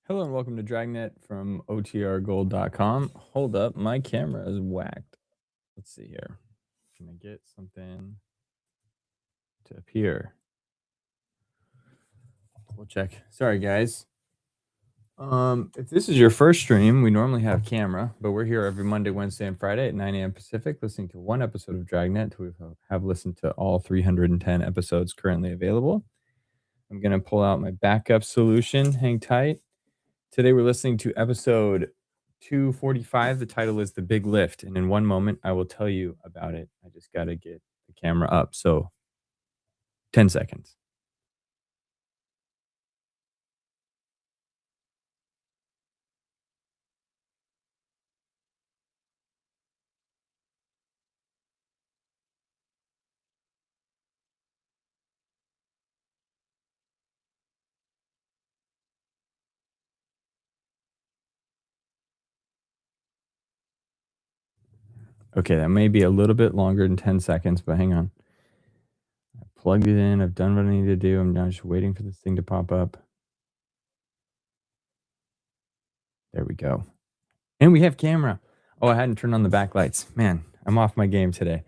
Hello and welcome to Dragnet from otrgold.com. Hold up, my camera is whacked. Let's see here. Can I get something to appear? We'll check. Sorry, guys. If this is your first stream, we normally have camera, but we're here every Monday, Wednesday, and Friday at 9 a.m. Pacific, listening to one episode of Dragnet. We have listened to all 310 episodes currently available. I'm going to pull out my backup solution. Hang tight. Today we're listening to episode 245. The title is The Big Lift, and in one moment I will tell you about it. I just got to get the camera up, so 10 seconds. Okay, that may be a little bit longer than 10 seconds, but hang on. I plugged it in. I've done what I need to do. I'm now just waiting for this thing to pop up. There we go. And we have camera. Oh, I hadn't turned on the backlights. Man, I'm off my game today.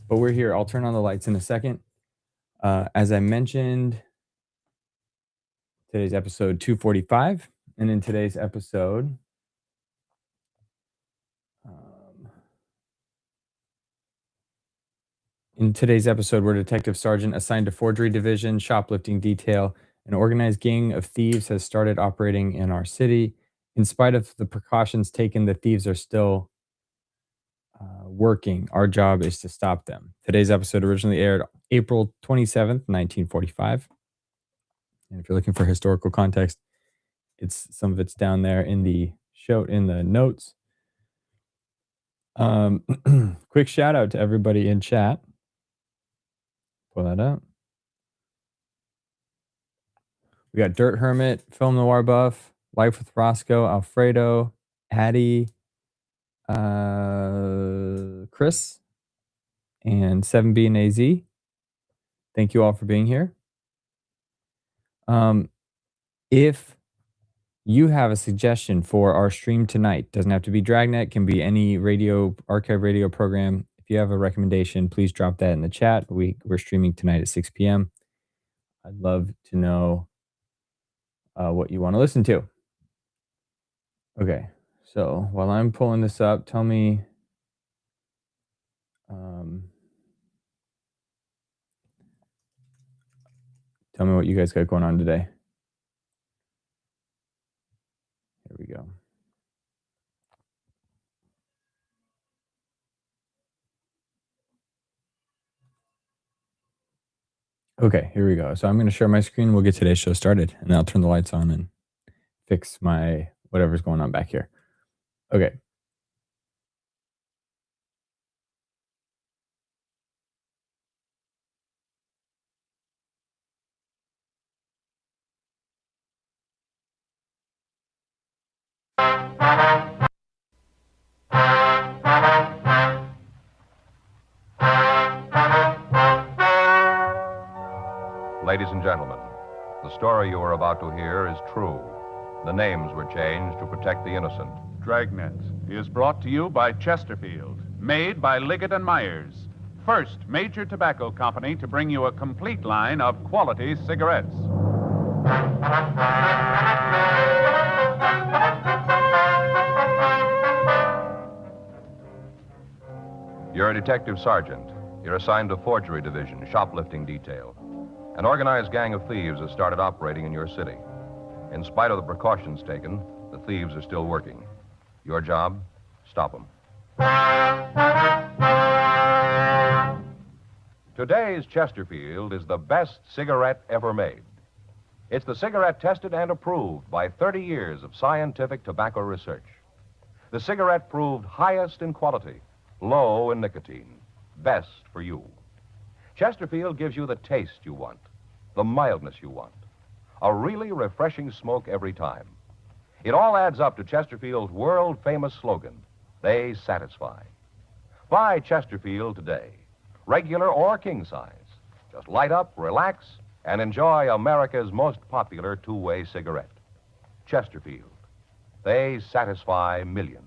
But we're here. I'll turn on the lights in a second. As I mentioned, today's episode 245. And in today's episode, we're Detective Sergeant assigned to Forgery Division, Shoplifting Detail. An organized gang of thieves has started operating in our city. In spite of the precautions taken, the thieves are still working. Our job is to stop them. Today's episode originally aired April 27th, 1945. And if you're looking for historical context, some of it's down there in the show, in the notes. Quick shout out to everybody in chat. Pull that up. We got Dirt Hermit, Film Noir Buff, Life with Roscoe, Alfredo, Addie, Chris, and 7B and AZ. Thank you all for being here. If you have a suggestion for our stream tonight, doesn't have to be Dragnet, can be any archive radio program. If you have a recommendation, please drop that in the chat. We're streaming tonight at 6 p.m. I'd love to know what you want to listen to. Okay, so while I'm pulling this up, tell me what you guys got going on today. Here we go. Okay, here we go. So I'm going to share my screen. We'll get today's show started, and then I'll turn the lights on and fix my whatever's going on back here. Okay. Ladies and gentlemen, the story you are about to hear is true. The names were changed to protect the innocent. Dragnet is brought to you by Chesterfield, made by Liggett and Myers, first major tobacco company to bring you a complete line of quality cigarettes. You're a detective sergeant. You're assigned to forgery division, shoplifting detail. An organized gang of thieves has started operating in your city. In spite of the precautions taken, the thieves are still working. Your job? Stop them. Today's Chesterfield is the best cigarette ever made. It's the cigarette tested and approved by 30 years of scientific tobacco research. The cigarette proved highest in quality, low in nicotine, best for you. Chesterfield gives you the taste you want, the mildness you want, a really refreshing smoke every time. It all adds up to Chesterfield's world-famous slogan, they satisfy. Buy Chesterfield today, regular or king size. Just light up, relax, and enjoy America's most popular two-way cigarette. Chesterfield. They satisfy millions.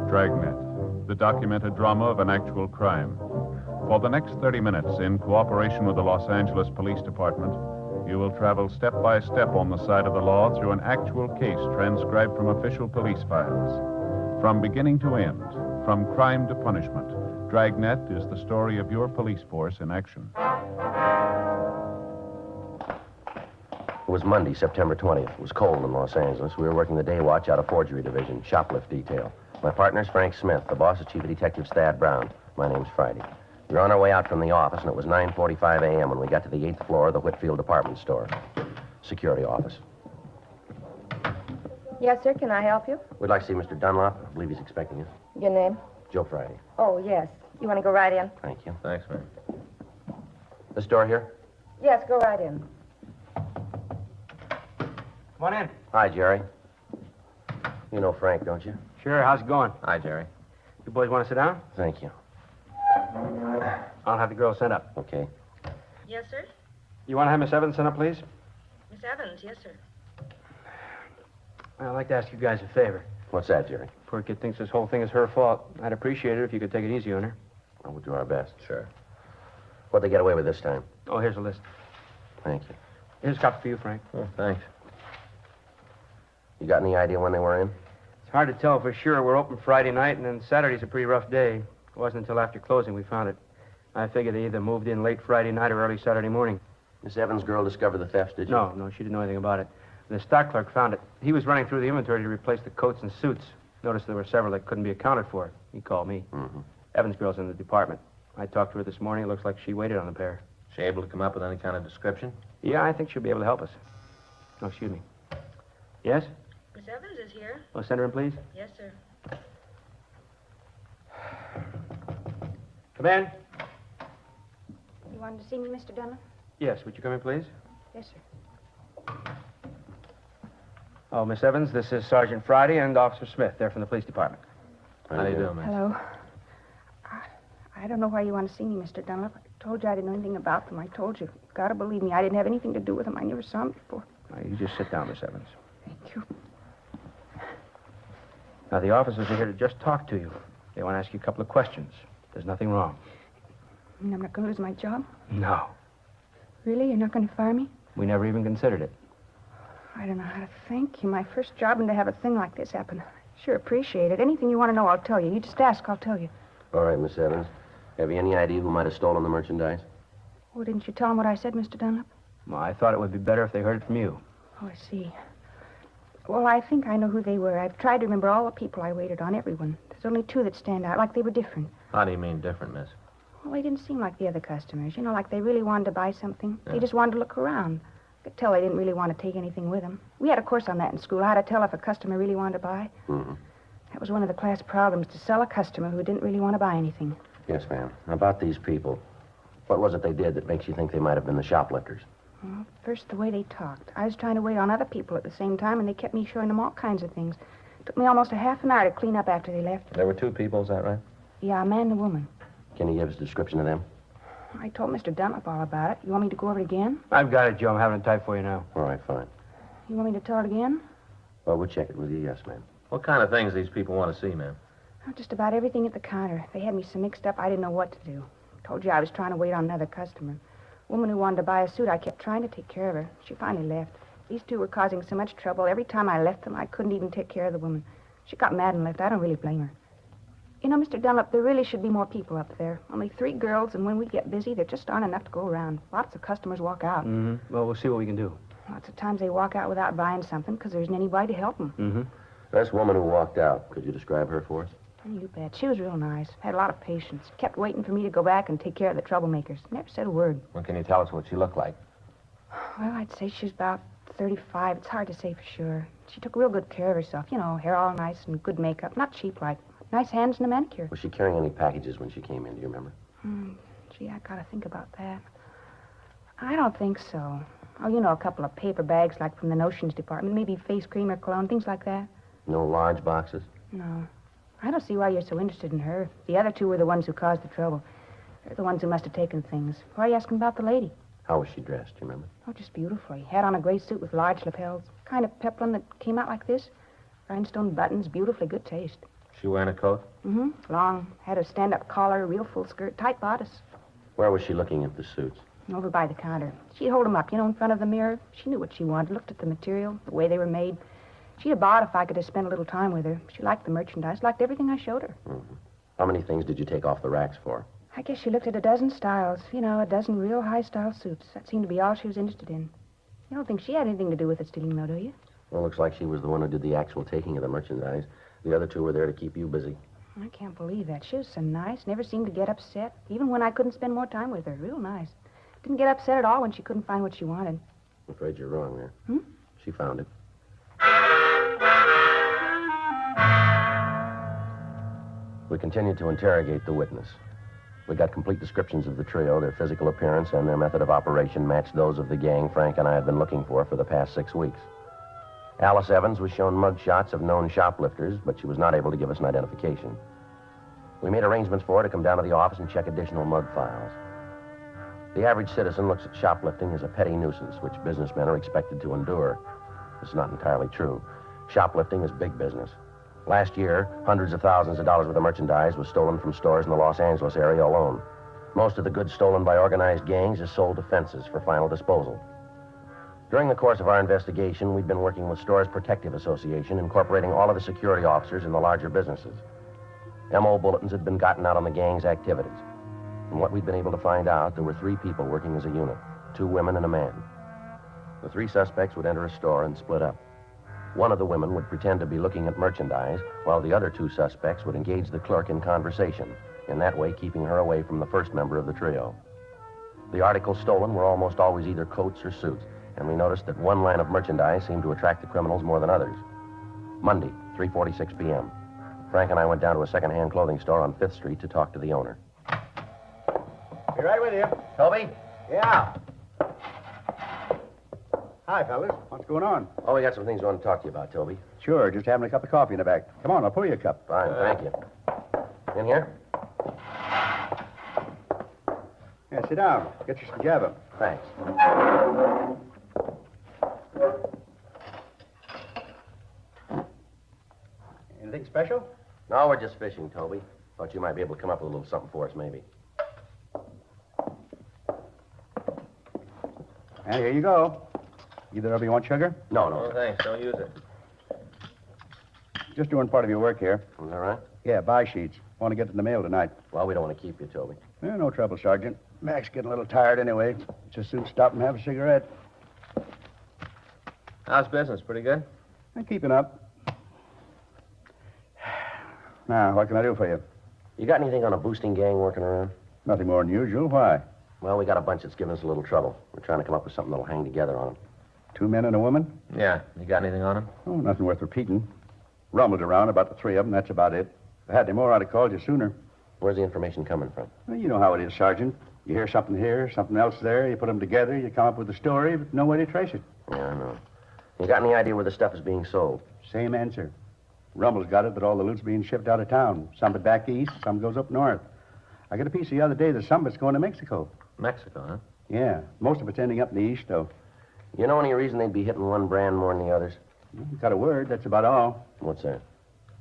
Dragnet, the documented drama of an actual crime. For the next 30 minutes, in cooperation with the Los Angeles Police Department, you will travel step by step on the side of the law through an actual case transcribed from official police files. From beginning to end, from crime to punishment, Dragnet is the story of your police force in action. It was Monday, September 20th. It was cold in Los Angeles. We were working the day watch out of forgery division, shoplift detail. My partner's Frank Smith. The boss is Chief of Detectives Thad Brown. My name's Friday. We were on our way out from the office, and it was 9:45 a.m. when we got to the 8th floor of the Whitfield department store. Security office. Yes, sir. Can I help you? We'd like to see Mr. Dunlop. I believe he's expecting us. Your name? Joe Friday. Oh, yes. You want to go right in? Thank you. Thanks, man. This door here? Yes, go right in. Come on in. Hi, Jerry. You know Frank, don't you? Sure, how's it going? Hi, Jerry. You boys want to sit down? Thank you. I'll have the girls sent up. Okay. Yes, sir. You want to have Miss Evans sent up, please? Miss Evans, yes, sir. I'd like to ask you guys a favor. What's that, Jerry? Poor kid thinks this whole thing is her fault. I'd appreciate it if you could take it easy on her. Well, we'll do our best. Sure. What'd they get away with this time? Oh, here's a list. Thank you. Here's a copy for you, Frank. Oh, thanks. You got any idea when they were in? It's hard to tell for sure. We're open Friday night, and then Saturday's a pretty rough day. It wasn't until after closing we found it. I figured they either moved in late Friday night or early Saturday morning. Miss Evans' girl discovered the theft, did you? No, she didn't know anything about it. The stock clerk found it. He was running through the inventory to replace the coats and suits. Noticed there were several that couldn't be accounted for. He called me. Mm-hmm. Evans' girl's in the department. I talked to her this morning. It looks like she waited on the pair. She able to come up with any kind of description? Yeah, I think she'll be able to help us. Oh, excuse me. Yes? Miss Evans is here. Oh, send her in, please. Yes, sir. Come in. You wanted to see me, Mr. Dunlap? Yes, would you come in, please? Yes, sir. Oh, Miss Evans, this is Sergeant Friday and Officer Smith. They're from the police department. How do you do, man? Hello. I don't know why you want to see me, Mr. Dunlap. I told you I didn't know anything about them. I told you. You've got to believe me. I didn't have anything to do with them. I never saw them before. Now, you just sit down, Miss Evans. Thank you. Now, the officers are here to just talk to you. They want to ask you a couple of questions. There's nothing wrong. I mean, I'm not going to lose my job? No. Really? You're not going to fire me? We never even considered it. I don't know how to thank you. My first job, and to have a thing like this happen. I sure appreciate it. Anything you want to know, I'll tell you. You just ask, I'll tell you. All right, Miss Evans. Have you any idea who might have stolen the merchandise? Oh, didn't you tell them what I said, Mr. Dunlap? Well, I thought it would be better if they heard it from you. Oh, I see. Well, I think I know who they were. I've tried to remember all the people I waited on, everyone. There's only two that stand out, like they were different. How do you mean different, miss? Well, they didn't seem like the other customers. You know, like they really wanted to buy something. Yeah. They just wanted to look around. I could tell they didn't really want to take anything with them. We had a course on that in school, how to tell if a customer really wanted to buy. Mm-hmm. That was one of the class problems, to sell a customer who didn't really want to buy anything. Yes, ma'am. About these people, what was it they did that makes you think they might have been the shoplifters? Well, first, the way they talked. I was trying to wait on other people at the same time, and they kept me showing them all kinds of things. It took me almost a half an hour to clean up after they left. There were two people, is that right? Yeah, a man and a woman. Can you give us a description of them? I told Mr. Dunlap all about it. You want me to go over it again? I've got it, Joe. I'm having it typed for you now. All right, fine. You want me to tell it again? Well, we'll check it with you, yes, ma'am. What kind of things these people want to see, ma'am? Oh, just about everything at the counter. They had me so mixed up, I didn't know what to do. Told you I was trying to wait on another customer. Woman who wanted to buy a suit, I kept trying to take care of her. She finally left. These two were causing so much trouble. Every time I left them, I couldn't even take care of the woman. She got mad and left. I don't really blame her. You know, Mr. Dunlap, there really should be more people up there. Only 3 girls, and when we get busy, there just aren't enough to go around. Lots of customers walk out. Mm-hmm. Well, we'll see what we can do. Lots of times they walk out without buying something because there isn't anybody to help them. Mm-hmm. This woman who walked out, could you describe her for us? You bet. She was real nice. Had a lot of patience. Kept waiting for me to go back and take care of the troublemakers. Never said a word. Well, can you tell us what she looked like? Well, I'd say she was about 35. It's hard to say for sure. She took real good care of herself. You know, hair all nice and good makeup. Not cheap like. Nice hands and a manicure. Was she carrying any packages when she came in? Do you remember? Gee, I gotta think about that. I don't think so. Oh, you know, a couple of paper bags like from the notions department. Maybe face cream or cologne, things like that. No large boxes? No. I don't see why you're so interested in her. The other 2 were the ones who caused the trouble. They're the ones who must have taken things. Why are you asking about the lady? How was she dressed? Do you remember? Oh, just beautifully. Had on a gray suit with large lapels. Kind of peplum that came out like this. Rhinestone buttons, beautifully good taste. She wearing a coat? Mm-hmm. Long. Had a stand-up collar, real full skirt, tight bodice. Where was she looking at the suits? Over by the counter. She'd hold them up, you know, in front of the mirror. She knew what she wanted, looked at the material, the way they were made. She'd have bought if I could have spent a little time with her. She liked the merchandise, liked everything I showed her. Mm-hmm. How many things did you take off the racks for? I guess she looked at a dozen styles. You know, a dozen real high-style suits. That seemed to be all she was interested in. You don't think she had anything to do with the stealing, though, do you? Well, looks like she was the one who did the actual taking of the merchandise. The other 2 were there to keep you busy. I can't believe that. She was so nice. Never seemed to get upset, even when I couldn't spend more time with her. Real nice. Didn't get upset at all when she couldn't find what she wanted. I'm afraid you're wrong there. She found it. We continued to interrogate the witness. We got complete descriptions of the trio. Their physical appearance and their method of operation matched those of the gang Frank and I had been looking for the past 6 weeks. Alice Evans was shown mug shots of known shoplifters, but she was not able to give us an identification. We made arrangements for her to come down to the office and check additional mug files. The average citizen looks at shoplifting as a petty nuisance, which businessmen are expected to endure. This is not entirely true. Shoplifting is big business. Last year, hundreds of thousands of dollars worth of merchandise was stolen from stores in the Los Angeles area alone. Most of the goods stolen by organized gangs is sold to fences for final disposal. During the course of our investigation, we'd been working with Stores Protective Association, incorporating all of the security officers in the larger businesses. MO bulletins had been gotten out on the gang's activities. From what we'd been able to find out, there were 3 people working as a unit, 2 women and a man. The 3 suspects would enter a store and split up. One of the women would pretend to be looking at merchandise, while the other 2 suspects would engage the clerk in conversation, in that way keeping her away from the first member of the trio. The articles stolen were almost always either coats or suits, and we noticed that one line of merchandise seemed to attract the criminals more than others. Monday, 3:46 p.m. Frank and I went down to a second-hand clothing store on 5th Street to talk to the owner. Be right with you. Toby? Yeah. Hi, fellas. What's going on? Oh, we got some things we want to talk to you about, Toby. Sure, just having a cup of coffee in the back. Come on, I'll pour you a cup. Fine, thank you. In here? Yeah, sit down. Get you some java. Thanks. Anything special? No, we're just fishing, Toby. Thought you might be able to come up with a little something for us, maybe. And here you go. Either of you want sugar? No, no. Thanks. Don't use it. Just doing part of your work here. Is that right? Yeah, buy sheets. Want to get to the mail tonight. Well, we don't want to keep you, Toby. Yeah, no trouble, Sergeant. Mac's getting a little tired anyway. Just soon stop and have a cigarette. How's business? Pretty good? I'm keeping up. Now, what can I do for you? You got anything on a boosting gang working around? Nothing more than usual. Why? Well, we got a bunch that's giving us a little trouble. We're trying to come up with something that'll hang together on them. 2 men and a woman? Yeah. You got anything on him? Oh, nothing worth repeating. Rumbled around about the 3 of them, that's about it. If I had any more, I'd have called you sooner. Where's the information coming from? Well, you know how it is, Sergeant. You hear something here, something else there, you put them together, you come up with a story, but no way to trace it. Yeah, I know. You got any idea where the stuff is being sold? Same answer. Rumble's got it that all the loot's being shipped out of town. Some of it back east, some goes up north. I got a piece the other day that some of it's going to Mexico. Mexico, huh? Yeah, most of it's ending up in the east, though. You know any reason they'd be hitting one brand more than the others? Got a word, that's about all. What's that?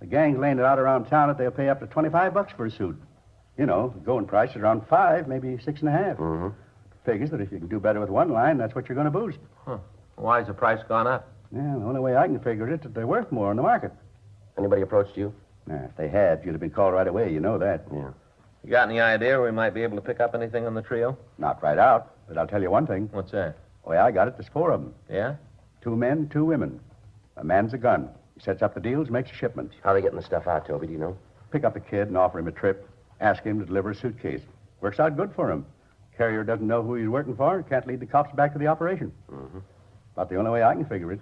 The gang's laying it out around town that they'll pay up to $25 for a suit. You know, the going price is around 5, maybe 6.5. Mm-hmm. Figures that if you can do better with one line, that's what you're going to boost. Huh. Why's the price gone up? Yeah, the only way I can figure it is that they're worth more on the market. Anybody approached you? Nah, if they had, you'd have been called right away. You know that. Yeah. You got any idea where we might be able to pick up anything on the trio? Not right out, but I'll tell you one thing. What's that? The way I got it, there's 4 of them. Yeah? 2 men, 2 women. A man's a gun. He sets up the deals, makes the shipments. How are they getting the stuff out, Toby? Do you know? Pick up a kid and offer him a trip. Ask him to deliver a suitcase. Works out good for him. Carrier doesn't know who he's working for, can't lead the cops back to the operation. Mm-hmm. About the only way I can figure it.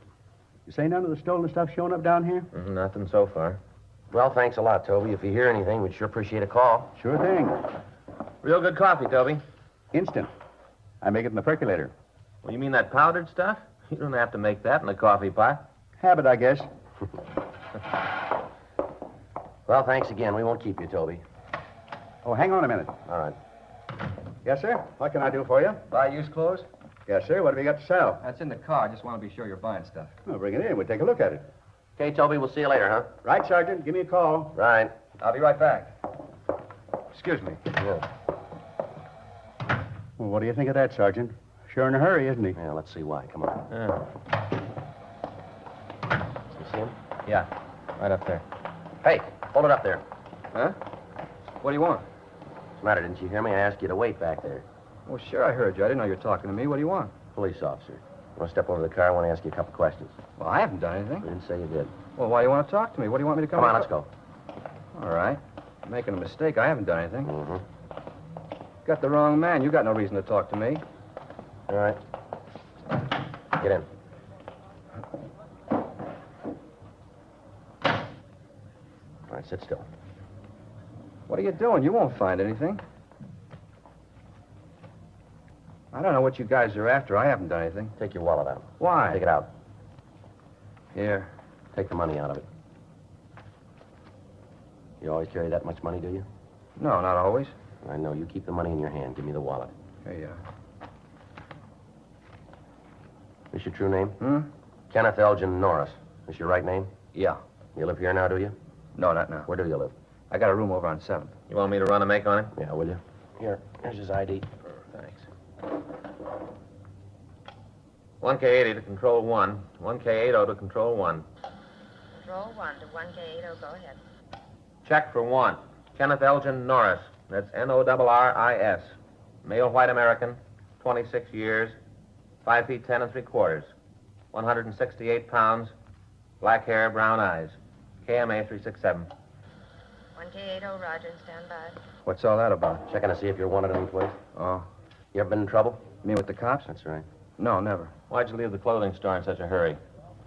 You say none of the stolen stuff showing up down here? Nothing so far. Well, thanks a lot, Toby. If you hear anything, we'd sure appreciate a call. Sure thing. Real good coffee, Toby. Instant. I make it in the percolator. Well, you mean that powdered stuff? You don't have to make that in a coffee pot. Habit, I guess. Well, thanks again. We won't keep you, Toby. Oh, hang on a minute. All right. Yes, sir? What can I do for you? Buy used clothes? Yes, sir. What have you got to sell? That's in the car. I just want to be sure you're buying stuff. Well, bring it in. We'll take a look at it. Okay, Toby, we'll see you later, huh? Right, Sergeant. Give me a call. Right. I'll be right back. Excuse me. Yeah. Well, what do you think of that, Sergeant? Sure in a hurry, isn't he? Yeah, let's see why. Come on. Yeah. You see him? Yeah, right up there. Hey, hold it up there. Huh? What do you want? What's the matter? Didn't you hear me? I asked you to wait back there. Well, sure, I heard you. I didn't know you were talking to me. What do you want? Police officer. You want to step over to the car? I want to ask you a couple questions. Well, I haven't done I anything. didn't say you did. Well, why do you want to talk to me? What do you want me to come Come on, in let's go. for? All right. You're making a mistake. I haven't done anything. Mm-hmm. Got the wrong man. You got no reason to talk to me. All right. Get in. All right, sit still. What are you doing? You won't find anything. I don't know what you guys are after. I haven't done anything. Take your wallet out. Why? Take it out. Here. Take the money out of it. You always carry that much money, do you? No, not always. I know. You keep the money in your hand. Give me the wallet. Here you are. This your true name? Hmm? Kenneth Elgin Norris. This your right name? Yeah. You live here now, do you? No, not now. Where do you live? I got a room over on 7th. You want me to run a make on him? Yeah, will you? Here's his ID. Thanks. 1K80 to control 1. 1K80 to control 1. Control 1 to 1K80. Go ahead. Check for 1. Kenneth Elgin Norris. That's Norris. Male white American, 26 years, 5 feet 10 3/4, 168 pounds, black hair, brown eyes. KMA 367. 1K80. Roger. Stand by. What's all that about? Checking to see if you're wanted any place. Oh. You ever been in trouble? Me with the cops? That's right. No, never. Why'd you leave the clothing store in such a hurry?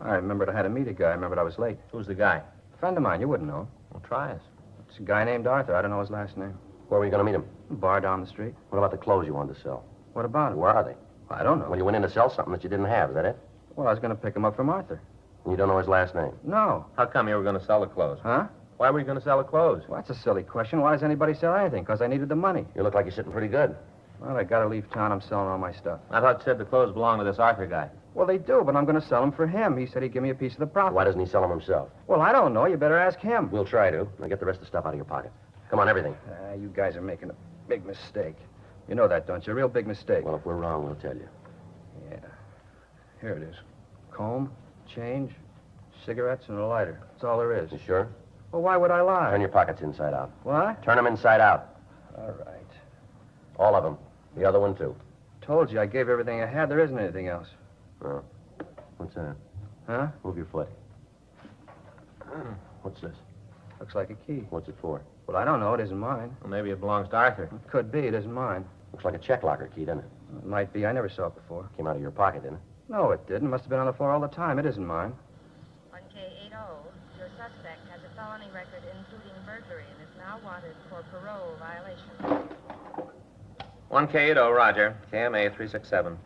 I remembered I had to meet a guy. I remembered I was late. Who's the guy? A friend of mine. You wouldn't know him. Well, try us. It's a guy named Arthur. I don't know his last name. Where were you going to meet him? A bar down the street. What about the clothes you wanted to sell? What about him? Where are they? I don't know. Well, you went in to sell something that you didn't have. Is that it? Well, I was going to pick him up from Arthur. And you don't know his last name? No. How come you were going to sell the clothes? Huh? Why were you going to sell the clothes? Well, that's a silly question. Why does anybody sell anything? Because I needed the money. You look like you're sitting pretty good. Well, I got to leave town. I'm selling all my stuff. I thought you said the clothes belonged to this Arthur guy. Well, they do, but I'm going to sell them for him. He said he'd give me a piece of the profit. Why doesn't he sell them himself? Well, I don't know. You better ask him. We'll try to. Now get the rest of the stuff out of your pocket. Come on, everything. You guys are making a big mistake. You know that, don't you? A real big mistake. Well, if we're wrong, we'll tell you. Yeah. Here it is. Comb, change, cigarettes, and a lighter. That's all there is. You sure? Well, why would I lie? Turn your pockets inside out. What? Turn them inside out. All right. All of them. The other one, too. Told you I gave everything I had. There isn't anything else. Oh. What's that? Huh? Move your foot. What's this? Looks like a key. What's it for? Well, I don't know. It isn't mine. Well, maybe it belongs to Arthur. It could be. It isn't mine. Looks like a check locker key, doesn't it? It might be. I never saw it before. Came out of your pocket, didn't it? No, it didn't. Must have been on the floor all the time. It isn't mine. 1K80. Your suspect has a felony record including burglary and is now wanted for parole violation. 1K80, Roger. KMA 367.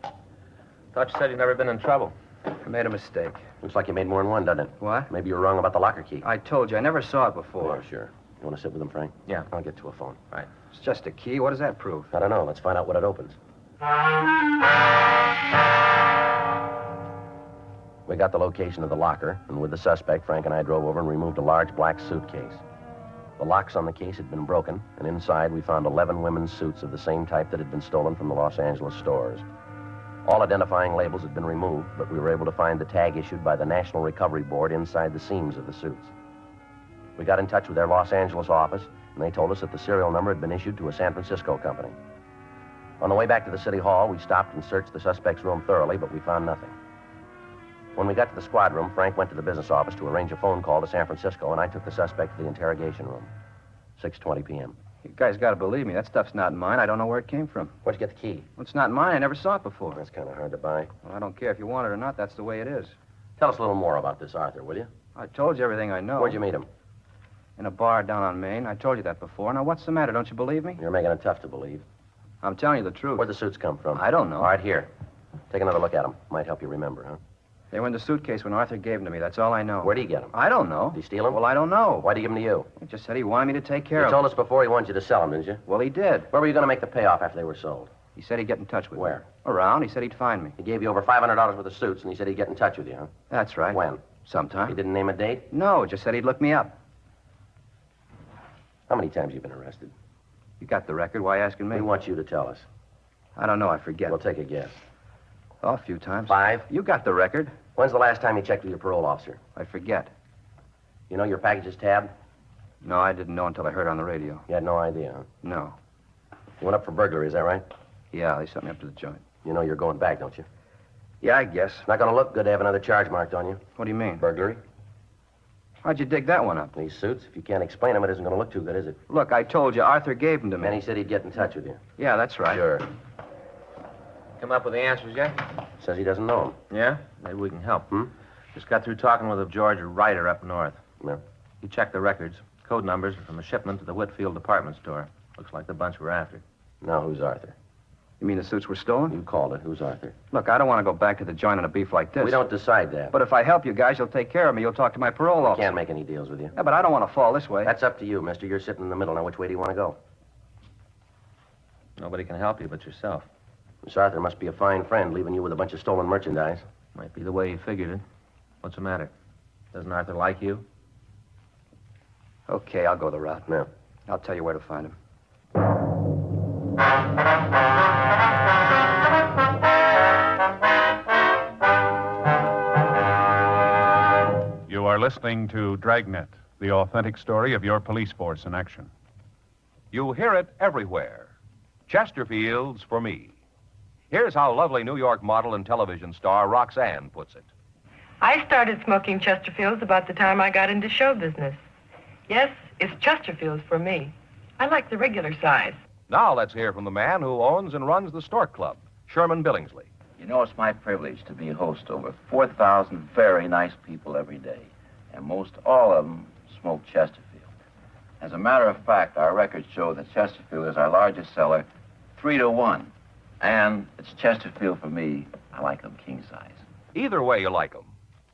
Thought you said you'd never been in trouble. I made a mistake. Looks like you made more than one, doesn't it? What? Maybe you were wrong about the locker key. I told you. I never saw it before. Oh, sure. You want to sit with him, Frank? Yeah. I'll get to a phone. Right. It's just a key. What does that prove? I don't know. Let's find out what it opens. We got the location of the locker, and with the suspect, Frank and I drove over and removed a large black suitcase. The locks on the case had been broken, and inside we found 11 women's suits of the same type that had been stolen from the Los Angeles stores. All identifying labels had been removed, but we were able to find the tag issued by the National Recovery Board inside the seams of the suits. We got in touch with their Los Angeles office, and they told us that the serial number had been issued to a San Francisco company. On the way back to the city hall, we stopped and searched the suspect's room thoroughly, but we found nothing. When we got to the squad room, Frank went to the business office to arrange a phone call to San Francisco, and I took the suspect to the interrogation room. 6:20 p.m. You guys got to believe me. That stuff's not mine. I don't know where it came from. Where'd you get the key? Well, it's not mine. I never saw it before. That's kind of hard to buy. Well, I don't care if you want it or not. That's the way it is. Tell us a little more about this Arthur, will you? I told you everything I know. Where'd you meet him? In a bar down on Main. I told you that before. Now, what's the matter? Don't you believe me? You're making it tough to believe. I'm telling you the truth. Where'd the suits come from? I don't know. All right, here. Take another look at them. Might help you remember, huh? They were in the suitcase when Arthur gave them to me. That's all I know. Where'd he get them? I don't know. Did he steal them? Well, I don't know. Why'd he give them to you? He just said he wanted me to take care You of told them. us before he wanted you to sell them, didn't you? Well, he did. Where were you going to make the payoff after they were sold? He said he'd get in touch with me. Where? Around. He said he'd find me. He gave you over $500 worth of suits, and he said he'd get in touch with you, huh? That's right. When? Sometime. He didn't name a date? No, just said he'd look me up. How many times have you been arrested? You got the record. Why asking me? We want you to tell us. I don't know. I forget. We'll take a guess. Oh, a few times. 5? You got the record. When's the last time you checked with your parole officer? I forget. You know your package is tabbed? No, I didn't know until I heard it on the radio. You had no idea, huh? No. You went up for burglary, is that right? Yeah, they set me up to the joint. You know you're going back, don't you? Yeah, I guess. It's not going to look good to have another charge marked on you. What do you mean? Burglary. How'd you dig that one up? These suits, if you can't explain them, it isn't going to look too good, is it? Look, I told you Arthur gave them to me. And he said he'd get in touch with you. Yeah, that's right. Sure. Come up with the answers yet? Says he doesn't know them. Yeah? Maybe we can help. Hmm? Just got through talking with a George Ryder up north. Yeah. He checked the records. Code numbers from a shipment to the Whitfield department store. Looks like the bunch we're after. Now, who's Arthur? You mean the suits were stolen? You called it. Who's Arthur? Look, I don't want to go back to the joint on a beef like this. We don't decide that. But if I help you guys, you'll take care of me. You'll talk to my parole officer. Can't make any deals with you. Yeah, but I don't want to fall this way. That's up to you, mister. You're sitting in the middle. Now, which way do you want to go? Nobody can help you but yourself. Miss Arthur must be a fine friend, leaving you with a bunch of stolen merchandise. Might be the way he figured it. What's the matter? Doesn't Arthur like you? Okay, I'll go the route. No. I'll tell you where to find him. You are listening to Dragnet, the authentic story of your police force in action. You hear it everywhere. Chesterfield's for me. Here's how lovely New York model and television star Roxanne puts it. I started smoking Chesterfields about the time I got into show business. Yes, it's Chesterfields for me. I like the regular size. Now let's hear from the man who owns and runs the Stork Club, Sherman Billingsley. You know, it's my privilege to be a host to over 4,000 very nice people every day, and most all of them smoke Chesterfield. As a matter of fact, our records show that Chesterfield is our largest seller, 3-1. And it's Chesterfield for me. I like them king size. Either way you like 'em.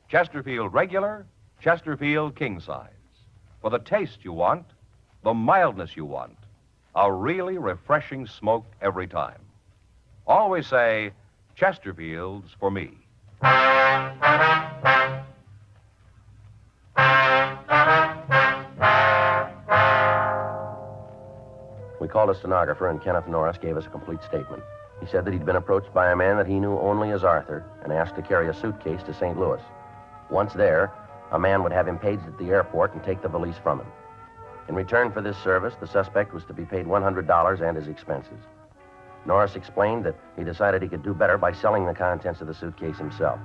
Chesterfield regular, Chesterfield king size. For the taste you want, the mildness you want, a really refreshing smoke every time. Always say, Chesterfield's for me. We called a stenographer, and Kenneth Norris gave us a complete statement. He said that he'd been approached by a man that he knew only as Arthur and asked to carry a suitcase to St. Louis. Once there, a man would have him paged at the airport and take the valise from him. In return for this service, the suspect was to be paid $100 and his expenses. Norris explained that he decided he could do better by selling the contents of the suitcase himself.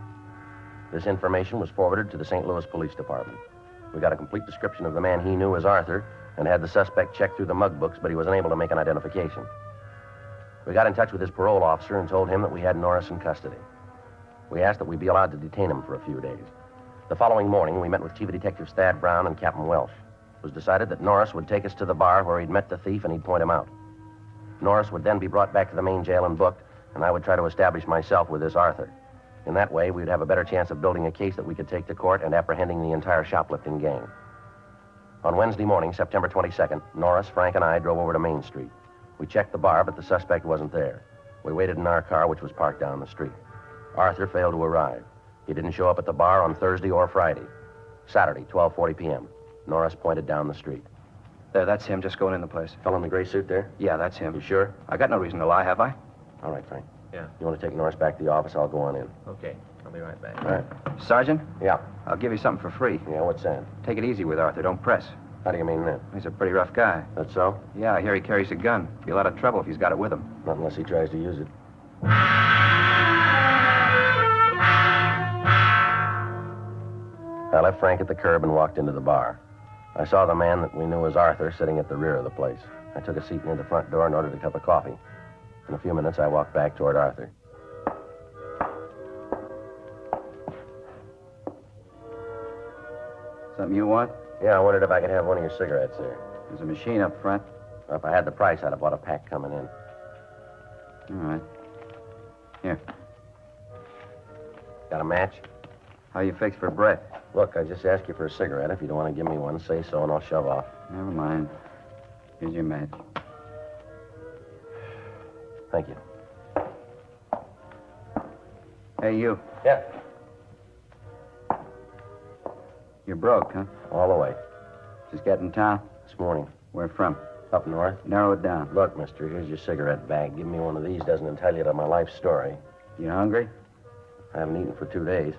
This information was forwarded to the St. Louis Police Department. We got a complete description of the man he knew as Arthur and had the suspect check through the mug books, but he was unable to make an identification. We got in touch with his parole officer and told him that we had Norris in custody. We asked that we be allowed to detain him for a few days. The following morning, we met with Chief Detectives Thad Brown and Captain Welsh. It was decided that Norris would take us to the bar where he'd met the thief and he'd point him out. Norris would then be brought back to the main jail and booked, and I would try to establish myself with this Arthur. In that way, we'd have a better chance of building a case that we could take to court and apprehending the entire shoplifting gang. On Wednesday morning, September 22nd, Norris, Frank, and I drove over to Main Street. We checked the bar, but the suspect wasn't there. We waited in our car, which was parked down the street. Arthur failed to arrive. He didn't show up at the bar on Thursday or Friday. Saturday, 12:40 p.m. Norris pointed down the street. There, that's him just going in the place. Fellow in the gray suit there? Yeah, that's him. You sure? I got no reason to lie, have I? All right, Frank. Yeah. You want to take Norris back to the office? I'll go on in. Okay. I'll be right back. All right. Sergeant, Yeah. I'll give you something for free. Yeah, what's that? Take it easy with Arthur. Don't press. How do you mean that? He's a pretty rough guy. That's so? Yeah, I hear he carries a gun. Be a lot of trouble if he's got it with him. Not unless he tries to use it. I left Frank at the curb and walked into the bar. I saw the man that we knew as Arthur sitting at the rear of the place. I took a seat near the front door and ordered a cup of coffee. In a few minutes, I walked back toward Arthur. Something you want? Yeah, I wondered if I could have one of your cigarettes there. There's a machine up front. Well, if I had the price, I'd have bought a pack coming in. All right. Here. Got a match? How you fixed for breath? Look, I just asked you for a cigarette. If you don't want to give me one, say so and I'll shove off. Never mind. Here's your match. Thank you. Hey, you. Yeah. You're broke, huh? All the way. Just got in town? This morning. Where from? Up north. Narrow it down. Look, mister, here's your cigarette bag. Give me one of these doesn't tell you to my life story. You hungry? I haven't eaten for 2 days.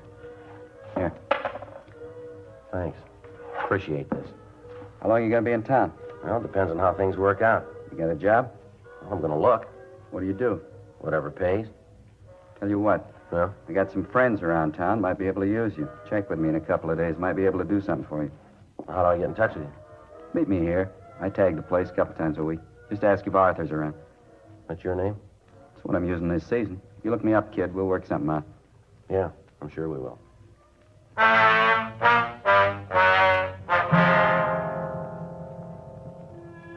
Here. Thanks. Appreciate this. How long you gonna be in town? Well, it depends on how things work out. You got a job? Well, I'm gonna look. What do you do? Whatever pays. Tell you what. Yeah? I got some friends around town. Might be able to use you. Check with me in a couple of days. Might be able to do something for you. How do I get in touch with you? Meet me here. I tag the place a couple times a week. Just ask if Arthur's around. What's your name? That's what I'm using this season. If you look me up, kid, we'll work something out. Yeah, I'm sure we will.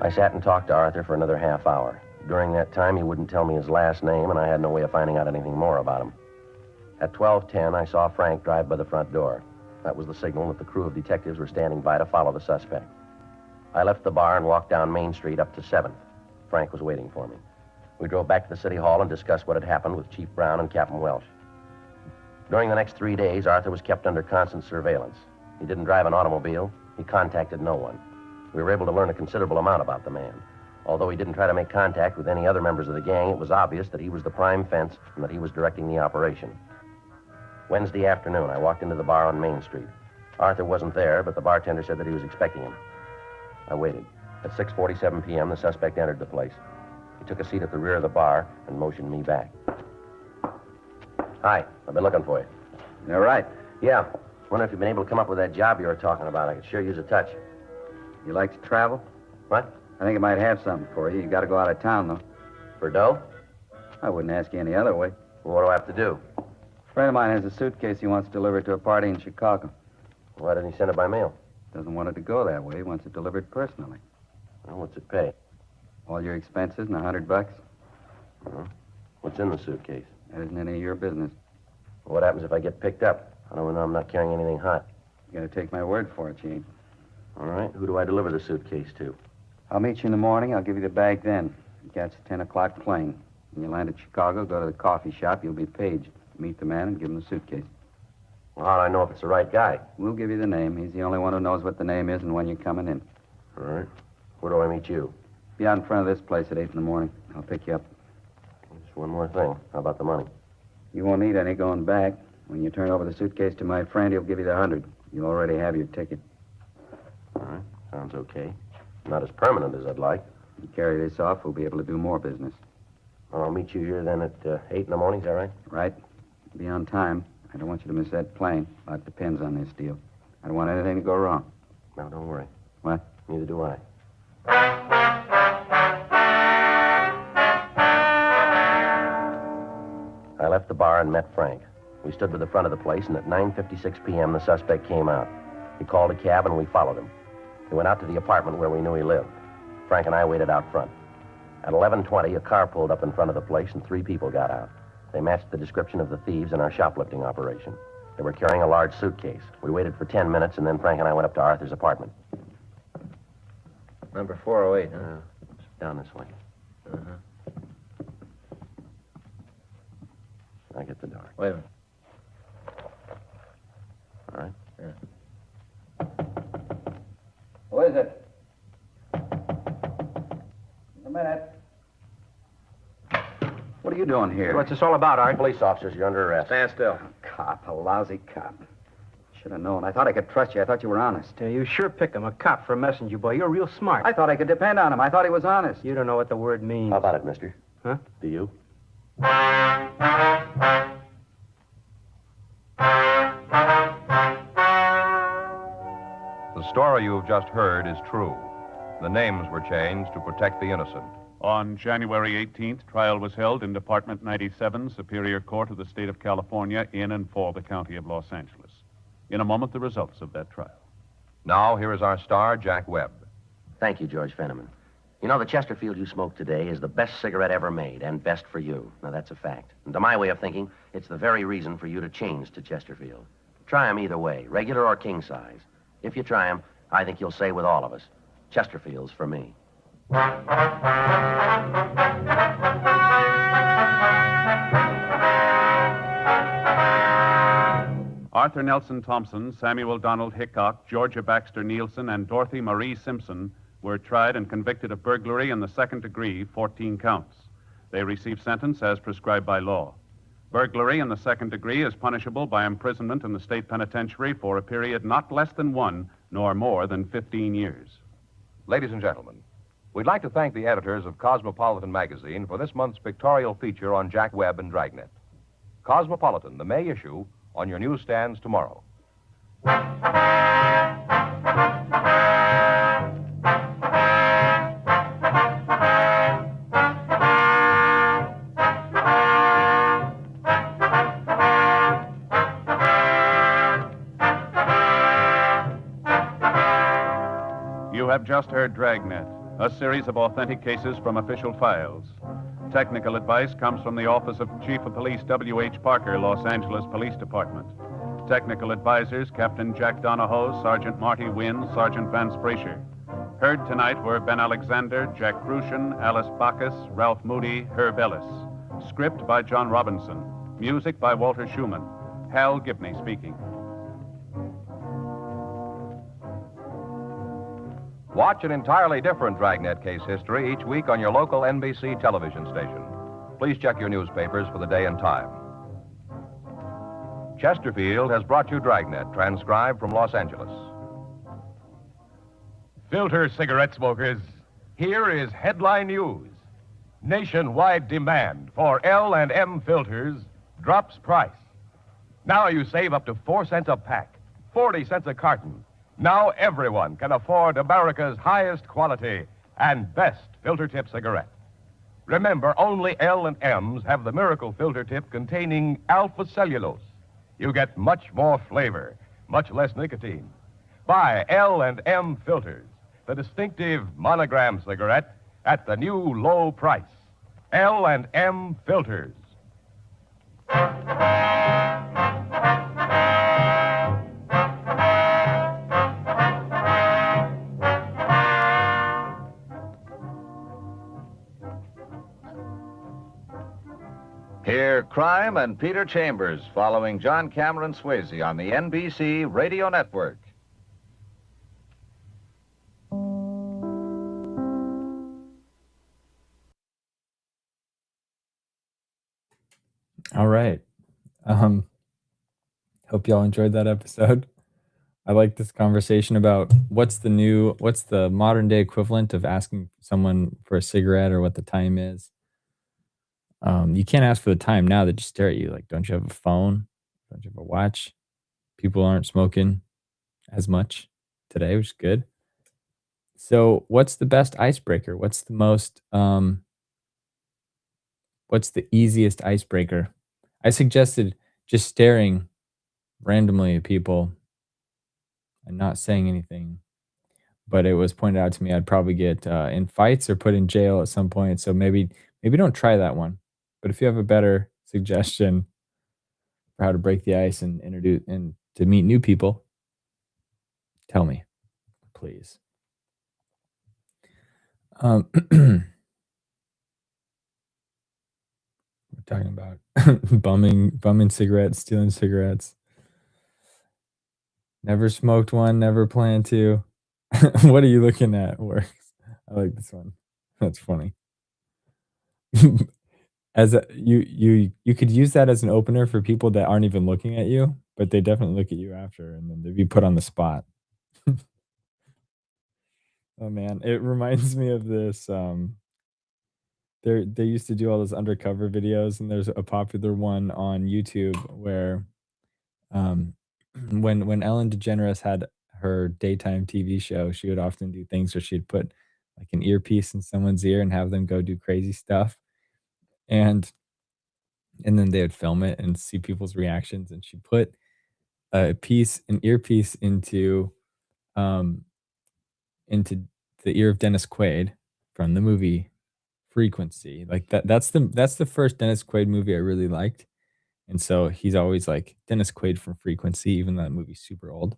I sat and talked to Arthur for another half hour. During that time, he wouldn't tell me his last name, and I had no way of finding out anything more about him. At 12:10, I saw Frank drive by the front door. That was the signal that the crew of detectives were standing by to follow the suspect. I left the bar and walked down Main Street up to 7th. Frank was waiting for me. We drove back to the city hall and discussed what had happened with Chief Brown and Captain Welsh. During the next 3 days, Arthur was kept under constant surveillance. He didn't drive an automobile. He contacted no one. We were able to learn a considerable amount about the man. Although he didn't try to make contact with any other members of the gang, it was obvious that he was the prime fence and that he was directing the operation. Wednesday afternoon, I walked into the bar on Main Street. Arthur wasn't there, but the bartender said that he was expecting him. I waited. At 6:47 p.m., the suspect entered the place. He took a seat at the rear of the bar and motioned me back. Hi, I've been looking for you. All right. Yeah. Wonder if you've been able to come up with that job you were talking about. I could sure use a touch. You like to travel? What? I think I might have something for you. You got to go out of town, though. For dough? I wouldn't ask you any other way. Well, what do I have to do? A friend of mine has a suitcase he wants delivered to a party in Chicago. Why didn't he send it by mail? Doesn't want it to go that way. He wants it delivered personally. Well, what's it pay? All your expenses and $100. Uh-huh. What's in the suitcase? That isn't any of your business. What happens if I get picked up? I don't know I'm not carrying anything hot. You got to take my word for it, you ain't. All right. Who do I deliver the suitcase to? I'll meet you in the morning. I'll give you the bag then. You catch the 10 o'clock plane. When you land at Chicago, go to the coffee shop. You'll be paged. Meet the man and give him the suitcase. Well, how do I know if it's the right guy? We'll give you the name. He's the only one who knows what the name is and when you're coming in. All right. Where do I meet you? Be out in front of this place at 8 in the morning. I'll pick you up. Just one more thing. How about the money? You won't need any going back. When you turn over the suitcase to my friend, he'll give you the 100. You already have your ticket. All right. Sounds okay. Not as permanent as I'd like. You carry this off, we'll be able to do more business. Well, I'll meet you here then at 8 in the morning. Is that right? Right. Be on time. I don't want you to miss that plane. A lot depends on this deal. I don't want anything to go wrong. No, don't worry. What? Neither do I. I left the bar and met Frank. We stood by the front of the place, and at 9:56 p.m., the suspect came out. He called a cab, and we followed him. He went out to the apartment where we knew he lived. Frank and I waited out front. At 11:20, a car pulled up in front of the place, and 3 people got out. They matched the description of the thieves in our shoplifting operation. They were carrying a large suitcase. We waited for 10 minutes, and then Frank and I went up to Arthur's apartment. Number 408, huh? Down this way. Uh-huh. I get the door. Wait a minute. All right. Yeah. Who is it? A minute. What are you doing here? What's this all about, Art? Police officers, you're under arrest. Stand still. Cop, a lousy cop. Should have known. I thought I could trust you. I thought you were honest. You sure pick him, a cop for a messenger boy. You're real smart. I thought I could depend on him. I thought he was honest. You don't know what the word means. How about it, mister? Huh? Do you? The story you've just heard is true. The names were changed to protect the innocent. On January 18th, trial was held in Department 97, Superior Court of the State of California, in and for the County of Los Angeles. In a moment, the results of that trial. Now, here is our star, Jack Webb. Thank you, George Fenneman. You know, the Chesterfield you smoked today is the best cigarette ever made, and best for you. Now, that's a fact. And to my way of thinking, it's the very reason for you to change to Chesterfield. Try 'em either way, regular or king size. If you try 'em, I think you'll say with all of us, Chesterfield's for me. Arthur Nelson Thompson, Samuel Donald Hickok, Georgia Baxter Nielsen, and Dorothy Marie Simpson were tried and convicted of burglary in the second degree, 14 counts. They received sentence as prescribed by law. Burglary in the second degree is punishable by imprisonment in the state penitentiary for a period not less than 1 nor more than 15 years. Ladies and gentlemen, we'd like to thank the editors of Cosmopolitan magazine for this month's pictorial feature on Jack Webb and Dragnet. Cosmopolitan, the May issue, on your newsstands tomorrow. You have just heard Dragnet, a series of authentic cases from official files. Technical advice comes from the Office of Chief of Police W.H. Parker, Los Angeles Police Department. Technical advisors, Captain Jack Donahoe, Sergeant Marty Wynn, Sergeant Vance Brasher. Heard tonight were Ben Alexander, Jack Crucian, Alice Bacchus, Ralph Moody, Herb Ellis. Script by John Robinson. Music by Walter Schumann. Hal Gibney speaking. Watch an entirely different Dragnet case history each week on your local NBC television station. Please check your newspapers for the day and time. Chesterfield has brought you Dragnet, transcribed from Los Angeles. Filter cigarette smokers, here is headline news. Nationwide demand for L&M filters drops price. Now you save up to 4 cents a pack, 40 cents a carton. Now everyone can afford America's highest quality and best filter tip cigarette. Remember, only L&M's have the miracle filter tip containing alpha cellulose. You get much more flavor, much less nicotine. Buy L&M filters, the distinctive monogram cigarette at the new low price. L&M filters. Hear Crime and Peter Chambers following John Cameron Swayze on the NBC Radio Network. All right. Hope y'all enjoyed that episode. I like this conversation about what's the modern day equivalent of asking someone for a cigarette or what the time is. You can't ask for the time now. They just stare at you like, don't you have a phone? Don't you have a watch? People aren't smoking as much today, which is good. So what's the best icebreaker? What's the easiest icebreaker? I suggested just staring randomly at people and not saying anything. But it was pointed out to me I'd probably get in fights or put in jail at some point. So maybe don't try that one. But if you have a better suggestion for how to break the ice and introduce and to meet new people, tell me, please. We're talking about bumming cigarettes, stealing cigarettes. Never smoked one, never plan to. What are you looking at? Works. I like this one. That's funny. as a you could use that as an opener for people that aren't even looking at you, but they definitely look at you after, and then they'd be put on the spot. Oh man, it reminds me of this. They used to do all those undercover videos, and there's a popular one on YouTube where um, when Ellen DeGeneres had her daytime TV show, she would often do things where she'd put like an earpiece in someone's ear and have them go do crazy stuff, and then they would film it and see people's reactions. And she put an earpiece um, into the ear of Dennis Quaid from the movie Frequency. Like that's the first Dennis Quaid movie I really liked. And so he's always like Dennis Quaid from Frequency, even though that movie's super old,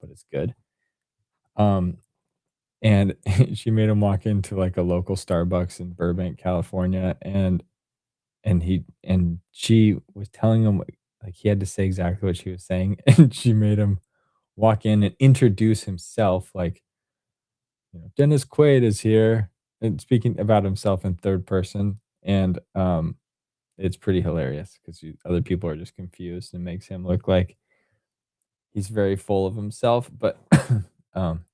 but it's good. Um, and she made him walk into like a local Starbucks in Burbank, California, and she was telling him like he had to say exactly what she was saying, and she made him walk in and introduce himself, like, Dennis Quaid is here, and speaking about himself in third person, and it's pretty hilarious because other people are just confused and makes him look like he's very full of himself, but um,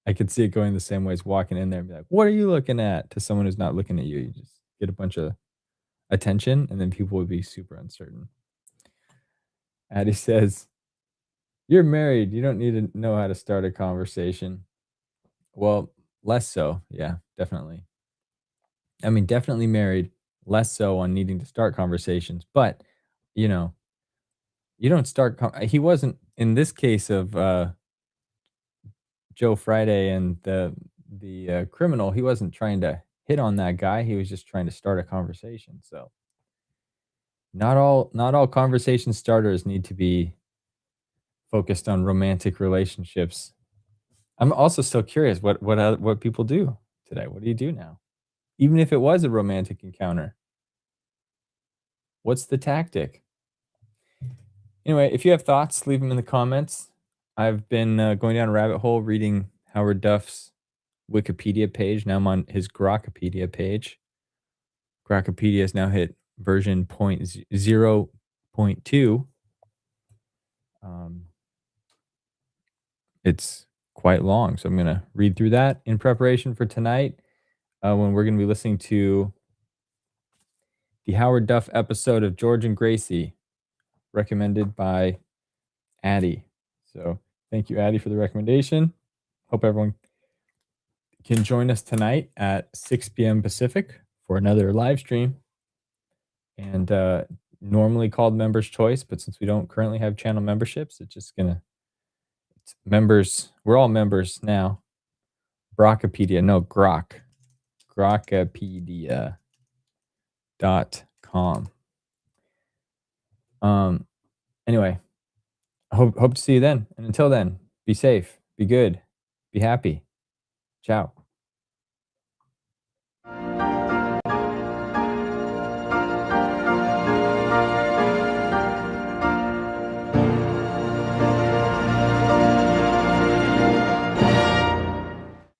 I could see it going the same way as walking in there and be like, "What are you looking at?" to someone who's not looking at you. You just get a bunch of attention, and then people would be super uncertain. Addie says, "You're married. You don't need to know how to start a conversation." Well, less so. Yeah, definitely. I mean, definitely married, less so on needing to start conversations, but, you know, you don't start he wasn't in this case of, Joe Friday and the criminal, he wasn't trying to hit on that guy, he was just trying to start a conversation, so not all conversation starters need to be focused on romantic relationships. I'm also still curious what people do today. What do you do now? Even if it was a romantic encounter, what's the tactic? Anyway, if you have thoughts, leave them in the comments. I've been going down a rabbit hole reading Howard Duff's Wikipedia page. Now I'm on his Grokpedia page. Grokpedia has now hit version 0.2. It's quite long, so I'm going to read through that in preparation for tonight when we're going to be listening to the Howard Duff episode of George and Gracie, recommended by Addie. So thank you, Addie, for the recommendation. Hope everyone can join us tonight at 6 p.m. Pacific for another live stream. And normally called Members Choice, but since we don't currently have channel memberships, it's just it's members. We're all members now. Grokpedia, no, Grokpedia.com. Anyway, I hope to see you then. And until then, be safe, be good, be happy. Ciao.